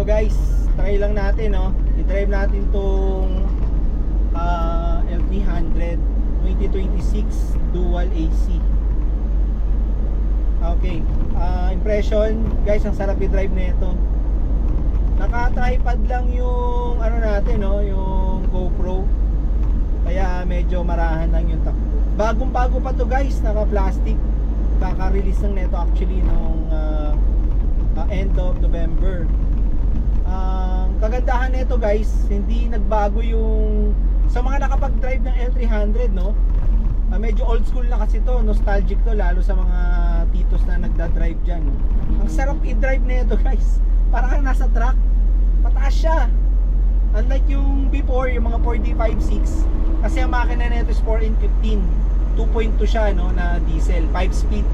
So guys, try lang natin, no? I-drive natin tong L300 2026 dual AC. Okay, impression guys, ang sarap i-drive nito. Naka-tripod lang yung ano natin, no, yung GoPro. Kaya medyo marahan lang yung takbo. Bagong-bago pa to guys, naka-plastic. Kaka-release ng neto actually nung end of November. Ang kagandahan nito guys, hindi nagbago yung sa mga nakapag-drive ng L300, no? Medyo old school na kasi to, nostalgic to, lalo sa mga titos na nagda-drive dyan, no? Ang sarap i-drive nito guys, parang nasa truck, pataas siya. Unlike yung before, yung mga 4D56, kasi ang makina nito is 4in15, 2.2 siya, no, na diesel, 5 speed.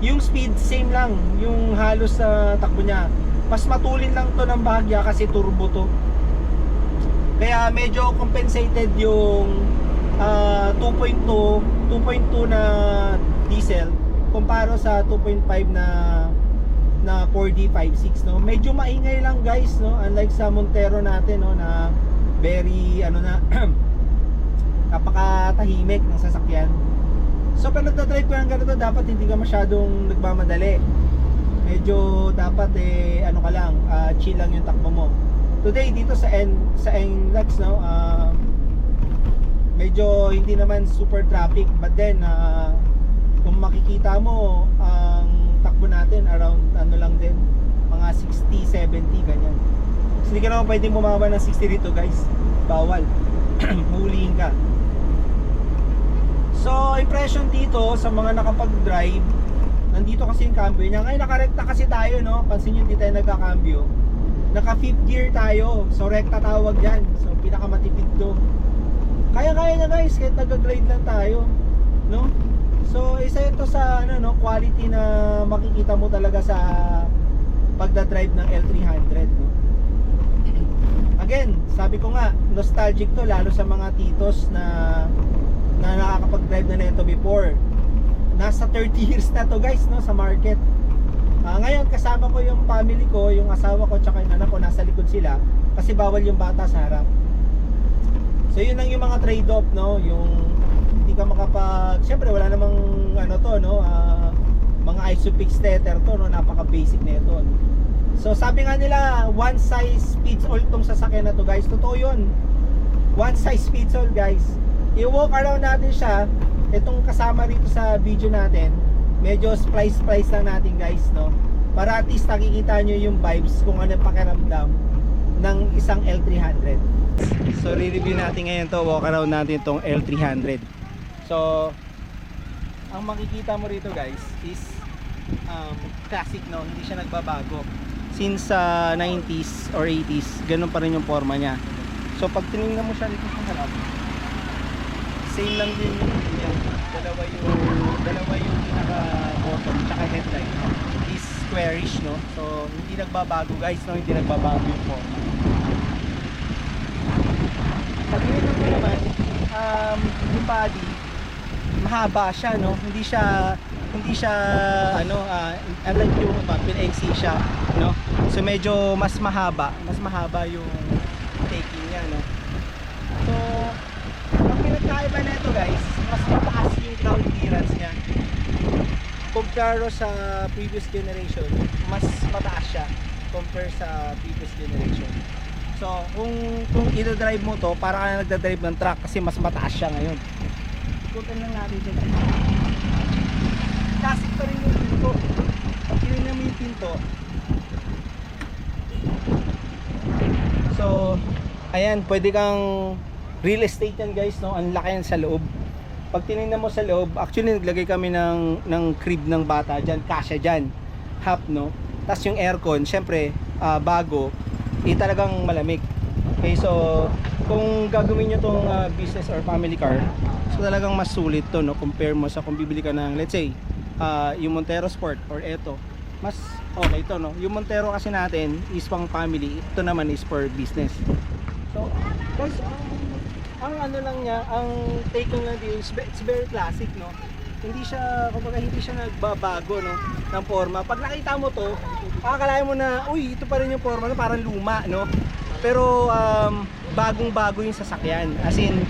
Yung speed same lang, yung halos sa takbo niya. Mas matulin lang to ng bahagya kasi turbo to. Kaya medyo compensated yung 2.2 na diesel kumpara sa 2.5 na 4D56, no. Medyo maingay lang guys, no, unlike sa Montero natin, no, na very ano na napakatahimik ng sasakyan. So pag nagda-drive ka ng ganito, dapat hindi ka masyadong nagmamadali. Medyo dapat ano ka lang, chill lang yung takbo mo. Today dito sa NLEX, no, medyo hindi naman super traffic, but then kung makikita mo ang takbo natin around ano lang din, mga 60, 70 ganyan. So, hindi ka naman pwedeng bumaba ng 60 dito guys, bawal. Huliin ka. So impression dito sa mga nakapag-drive, nandito kasi yung cambio niya. Ngayon nakarekta kasi tayo, no, pansin nyo hindi tayo nagka-cambio, naka 5th gear tayo, so rekta tawag yan, so pinakamatipid to. Kaya-kaya na guys, kahit nag-glide lang tayo, no? So isa ito sa ano, no, quality na makikita mo talaga sa pagda-drive ng L300, no? Again, sabi ko nga, nostalgic to, lalo sa mga titos na nakakapag-drive na nito before. Nasa 30 years na to guys, no, sa market. Ngayon kasama ko yung family ko, yung asawa ko tsaka yung anak ko, nasa likod sila kasi bawal yung bata sa harap. So yun lang yung mga trade-off, no, yung hindi ka makapag, syempre wala namang ano to, no, mga isofix tether to, no, napaka-basic nito. So sabi nga nila, one size fits all tong sasakyan na to guys. Totoo yun, one size fits all guys. I-walk around natin siya, itong kasama rito sa video natin, medyo splice lang natin guys, no, para at least nakikita nyo yung vibes kung ano pakiramdam ng isang L300. So re-review natin ngayon to, walk around natin itong L300. So ang makikita mo rito guys is classic, no, hindi siya nagbabago since 90s or 80s, ganun pa rin yung forma niya. So pag tinignan mo siya dito sa harap, same lang din yung dalawa yung pinaka bottom tsaka headlight is squarish, no, so hindi nagbabago guys, no, hindi nagbabago yung forma. Pag tinignan mo naman yung body, mahaba siya, no, hindi siya ano, unlike yung pinaiksi siya, no, so medyo mas mahaba yung taking niya, no. So ang pinagkaiba nito guys, mas mataas yung ground clearance niya compare sa previous generation. Mas mataas siya compare sa previous generation. So kung i-drive mo to, para ka na nagda-drive ng truck kasi mas mataas siya ngayon. Ikutan lang natin siya. Classic pa rin yung pinto. Pag tinignan mo yung pinto, so ayan, pwede kang real estate yan guys, no, ang laki yan sa loob. Pag tinignan mo sa loob, actually naglagay kami ng crib ng bata dyan, kasya dyan, half, no. Tapos yung aircon, syempre bago, talagang malamig. Okay, so kung gagawin nyo tong business or family car, so talagang mas sulit to, no, compare mo sa kung bibili ka ng, let's say, yung Montero Sport or eto, mas okay to, no. Yung Montero kasi natin is pang family, ito naman is for business. So guys, ang ano lang niya, ang taking lang dito, it's very classic, no. hindi siya, kumbaga hindi siya nagbabago, no, ng forma. Pag nakita mo to, akalain mo na, uy, ito pa rin yung forma, no, parang luma, no. Pero bagong-bago yung sasakyan. As in,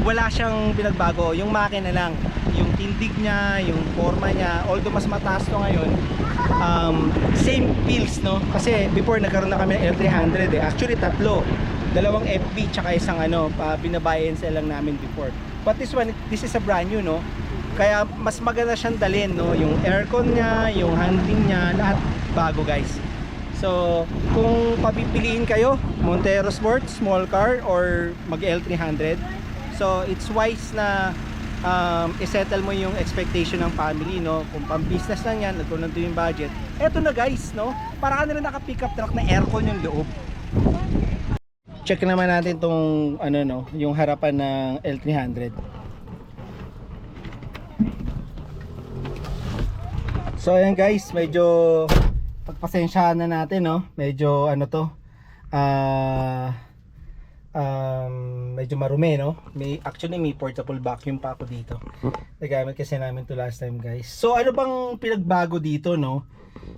wala siyang pinagbago, yung makina lang, yung tindig niya, yung forma niya. Although mas mataas to ngayon, same feels, no, kasi before nagkaroon na kami ng L300 eh. Actually tatlo, dalawang FB tsaka isang binabayan sila lang namin before. But this one, this is a brand new, no, kaya mas maganda siyang dalhin, no, yung aircon niya, yung handling niya, lahat bago, guys. So kung papipiliin kayo, Montero Sport, small car or mag L300, so it's wise na isettle mo yung expectation ng family, no. Kung pang business lang yan, kung nandun yung budget, eto na guys, no, para ka na rin naka pick up truck na aircon yung loob. Check naman natin tong no, yung harapan ng L300. So ayan guys, medyo pagpasensyahan na natin, no. Medyo medyo marumi, no. Actually may portable vacuum pa ako dito. Nagamit kasi namin to last time, guys. So ano bang pinagbago dito, no?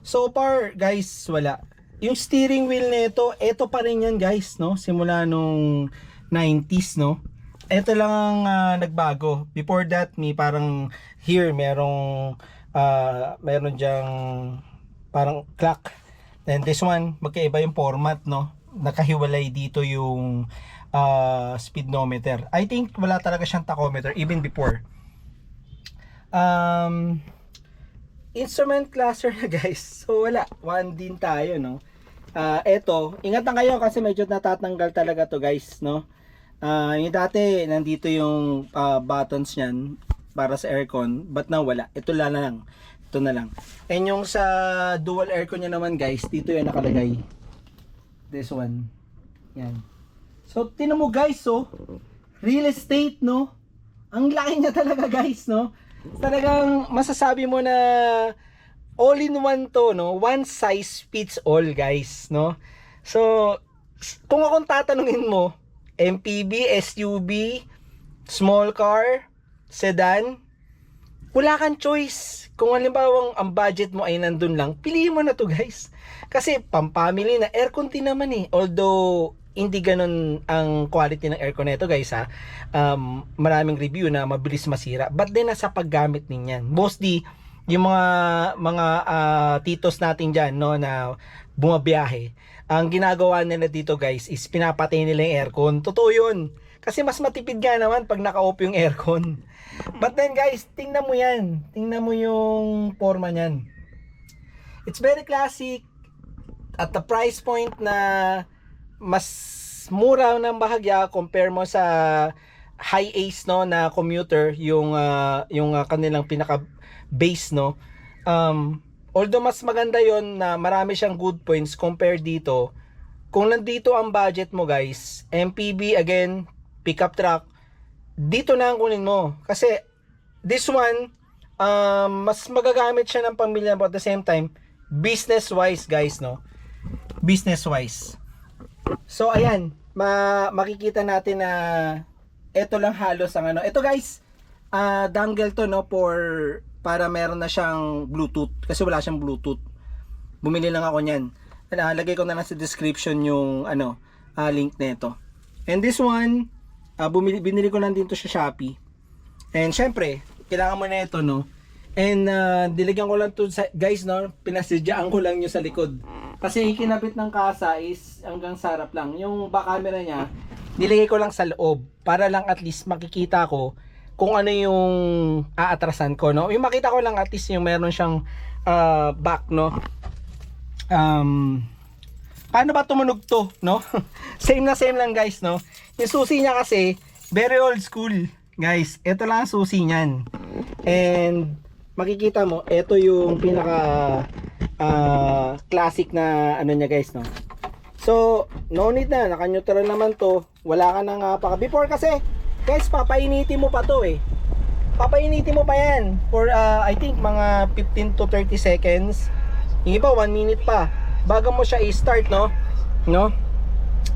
So far guys, wala. Yung steering wheel nito, ito pa rin yan, guys, no. Simula nung 90s, no. Ito lang ang nagbago. Before that, may parang here meron diyang parang clock. And this one, magkaiba yung format, no. Nakahiwalay dito yung speedometer. I think wala talaga siyang tachometer even before. Instrument cluster na, guys. So wala, one din tayo, no. Eto, ingatan kayo kasi medyo natatanggal talaga to, guys, no. Yung dati nandito yung buttons niyan para sa aircon, but now wala. Ito lang. Ito na lang. And yung sa dual aircon niya naman, guys, dito yan nakalagay. This one. Yan. So tinan mo, guys, so real estate, no. Ang laki niya talaga, guys, no. Talagang masasabi mo na all in one to, no. One size fits all, guys, no. So kung akong tatanungin mo, MPV, SUV, small car, sedan, wala kang choice. Kung halimbawa ang budget mo ay nandun lang, piliin mo na to, guys. Kasi pang-family na, aircon din naman eh. Although hindi ganun ang quality ng aircon nito, guys, ha. Maraming review na mabilis masira. But then nasa paggamit ninyan. Mostly yung mga titos natin diyan, no, na bumabiyahe. Ang ginagawa nila dito, guys, is pinapatay nila yung aircon. Totoo 'yun. Kasi mas matipid nga naman pag naka-off yung aircon. But then, guys, tingnan mo yan. Tingnan mo yung forma niyan. It's very classic. At the price point na mas mura ng bahagya compare mo sa high ace, no, na commuter, yung kanilang pinaka base, no. Although mas maganda yon na marami siyang good points compare dito. Kung nandito ang budget mo, guys, MPV again, pickup truck, dito na ang kunin mo. Kasi this one, mas magagamit siya ng pamilya, but at the same time, business wise, guys, no. Business wise. So ayan, makikita natin na ito lang halos ang ano. Ito, guys, dongle to, no, para meron na siyang Bluetooth, kasi wala siyang Bluetooth. Bumili lang ako niyan. Lagay ko na lang sa description yung link nito. And this one, binili ko lang din to sa Shopee. And syempre, kailangan mo na ito, no. And dilagyan ko lang to, guys, no, pinasidyaan ko lang yung sa likod. Kasi ikinabit ng kasa is hanggang sarap lang. Yung back camera niya, nilagay ko lang sa loob para lang at least makikita ko kung ano yung aatrasan ko, no. Yung makita ko lang at least yung meron siyang back, no. Paano ba tumunog to, no? Same lang, guys, no. Yung susi niya kasi very old school, guys. Ito lang ang susi niyan. And makikita mo, ito yung pinaka classic na ano niya, guys, no. So no need na, naka-neutral naman to. Wala ka nang before kasi, guys, papainitin mo pa to eh. Papainitin mo pa yan for I think mga 15 to 30 seconds. Yung iba 1 minute pa bago mo siya i-start, no.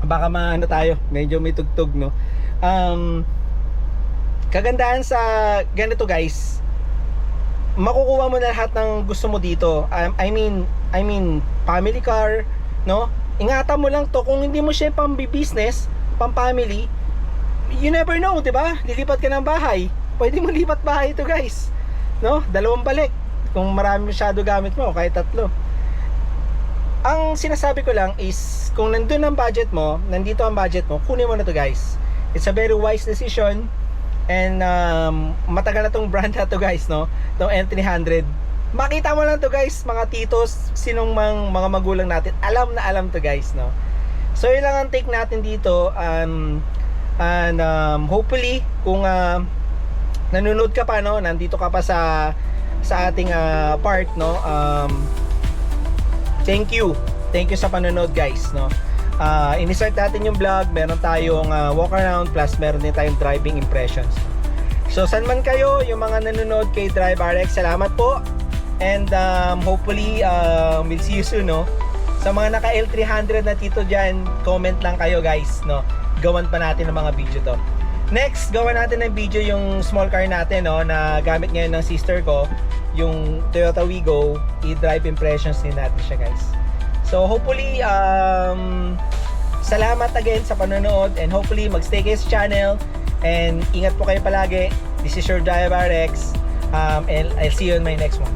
Baka maano tayo, medyo may tugtog, no. kagandahan sa ganito guys, makukuha mo na lahat ng gusto mo dito. I mean family car, no? Ingatan mo lang to, kung hindi mo siya pang-business, pang-family, you never know, 'di ba? Lilipat ka ng bahay. Pwede mo lipat bahay ito, guys. No? 2 balik. Kung marami masyado gamit mo, kahit 3. Ang sinasabi ko lang is, kung nandun ang budget mo, nandito ang budget mo, kunin mo na to, guys. It's a very wise decision. And matagal na tong brand na to, guys, no? Itong N300. Makita mo lang to, guys, mga titos, sinong mga magulang natin, alam na alam to, guys, no? So yun lang ang take natin dito. And hopefully, kung nanonood ka pa, no, nandito ka pa sa ating part, no, thank you sa panonood, guys, no. Ini-start natin yung vlog, meron tayong walk around, plus meron din tayong driving impressions. So saan man kayo, yung mga nanonood kay Drive RX, salamat po. And hopefully we'll see you soon, no. Sa mga naka L300 na tito dyan, comment lang kayo, guys, no. Gawan pa natin ng mga video to. Next, gawan natin ng video yung small car natin, no, na gamit ngayon ng sister ko, yung Toyota Wigo. I-drive impressions din natin siya, guys. So hopefully salamat again sa panonood, and hopefully magstay kayo sa channel, and ingat po kayo palagi. This is your Drive RX, and I'll see you in my next one.